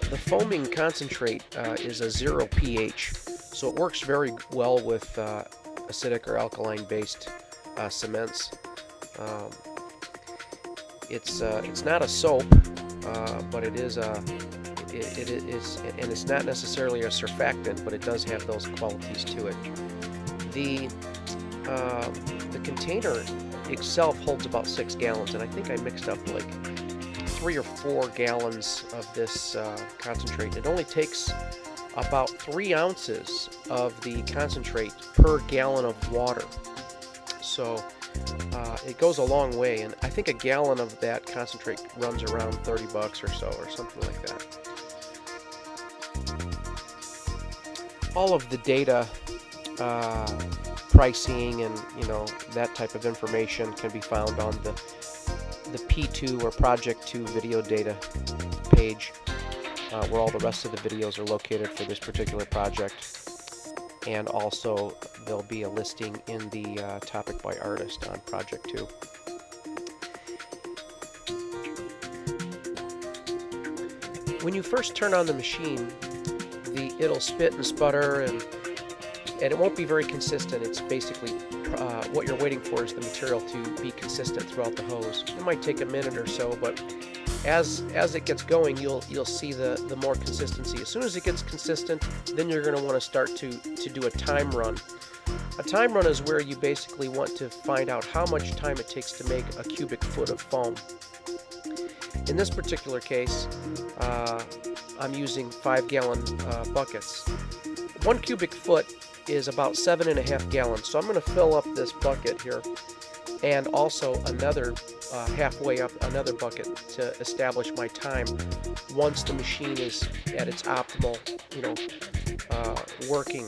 The foaming concentrate is a 0 pH, so it works very well with acidic or alkaline-based cements. It's not a soap, but it is it is, and it's not necessarily a surfactant, but it does have those qualities to it. The container itself holds about 6 gallons, and I think I mixed up like 3 or 4 gallons of this concentrate. It only takes about 3 ounces of the concentrate per gallon of water, so it goes a long way, and I think a gallon of that concentrate runs around 30 bucks or so, or something like that. All of the data, pricing, and that type of information can be found on the P2 or Project 2 video data page, where all the rest of the videos are located for this particular project. And also there'll be a listing in the topic by artist on Project 2. When you first turn on the machine, it'll spit and sputter, and it won't be very consistent. It's basically what you're waiting for is the material to be consistent throughout the hose. It might take a minute or so, but as it gets going, you'll see the more consistency. As soon as it gets consistent, then you're going to want to start to do a time run. A time run is where you basically want to find out how much time it takes to make a cubic foot of foam. In this particular case, I'm using 5-gallon buckets. 1 cubic foot is about 7.5 gallons, so I'm going to fill up this bucket here, and also another halfway up another bucket to establish my time once the machine is at its optimal, working.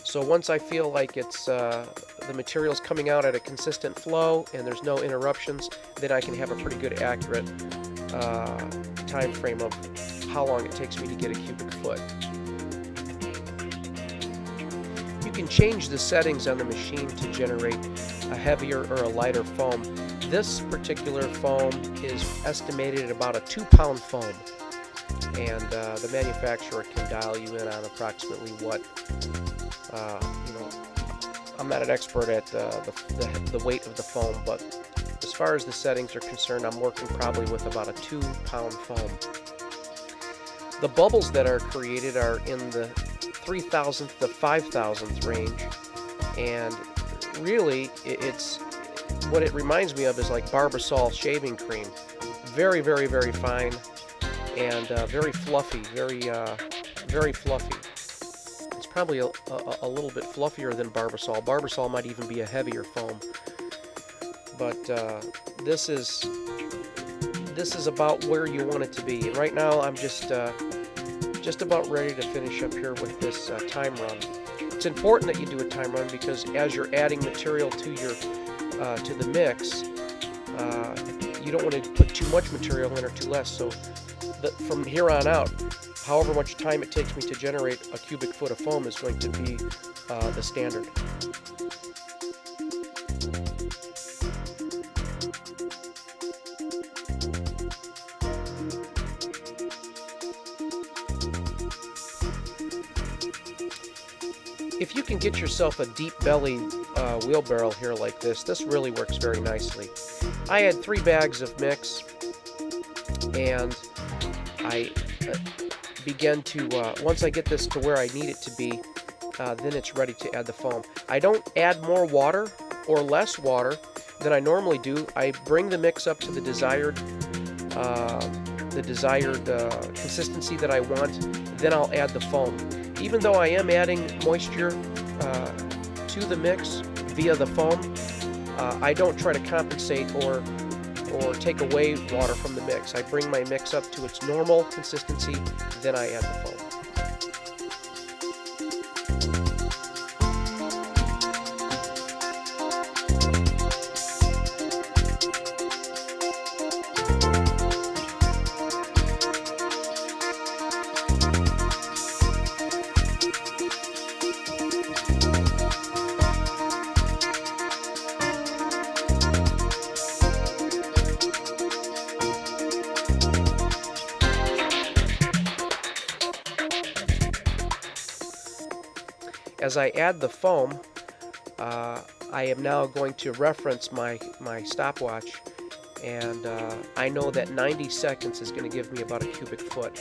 So once I feel like it's the material's coming out at a consistent flow and there's no interruptions, then I can have a pretty good accurate time frame of how long it takes me to get a cubic foot. You can change the settings on the machine to generate a heavier or a lighter foam. This particular foam is estimated at about a 2-pound foam, and the manufacturer can dial you in on approximately what, I'm not an expert at the weight of the foam, but as far as the settings are concerned, I'm working probably with about a 2-pound foam. The bubbles that are created are in the 3,000th to 5,000th range, and really it's what it reminds me of is like Barbasol shaving cream. Very, very, very fine, and very fluffy, very fluffy. It's probably a little bit fluffier than Barbasol. Barbasol might even be a heavier foam, but this is about where you want it to be. And right now I'm just about ready to finish up here with this time run. It's important that you do a time run, because as you're adding material to your to the mix, you don't want to put too much material in or too less. So from here on out, however much time it takes me to generate a cubic foot of foam is going to be the standard. If you can get yourself a deep belly wheelbarrow here like this really works very nicely. I had 3 bags of mix, and I began to, once I get this to where I need it to be, then it's ready to add the foam. I don't add more water or less water than I normally do. I bring the mix up to the desired consistency that I want, then I'll add the foam. Even though I am adding moisture to the mix via the foam, I don't try to compensate or take away water from the mix. I bring my mix up to its normal consistency, then I add the foam. As I add the foam, I am now going to reference my stopwatch, and I know that 90 seconds is going to give me about a cubic foot.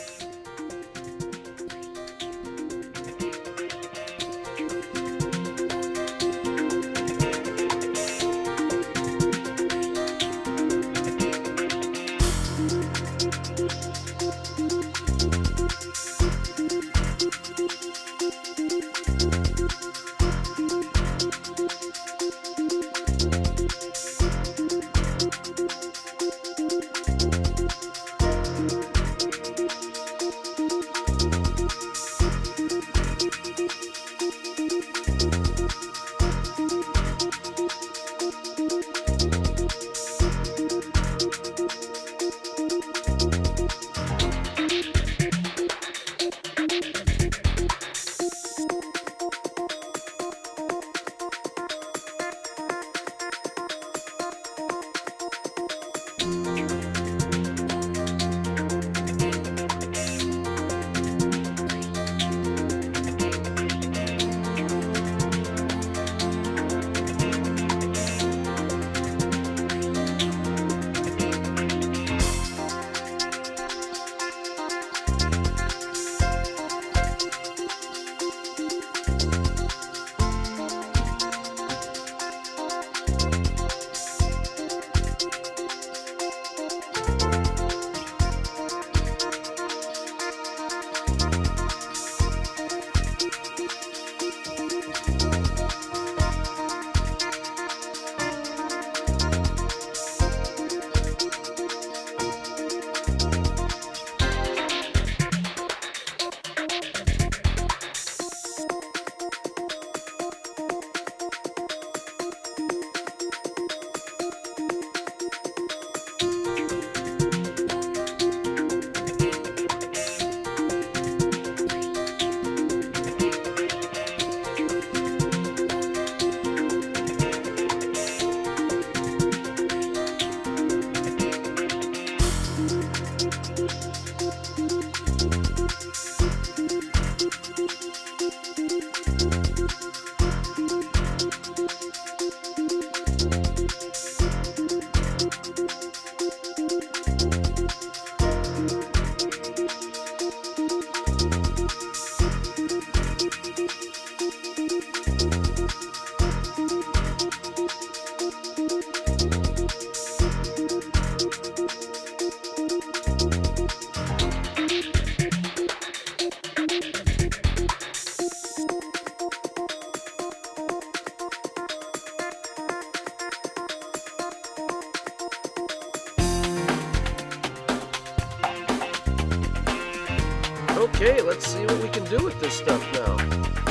Okay, let's see what we can do with this stuff now.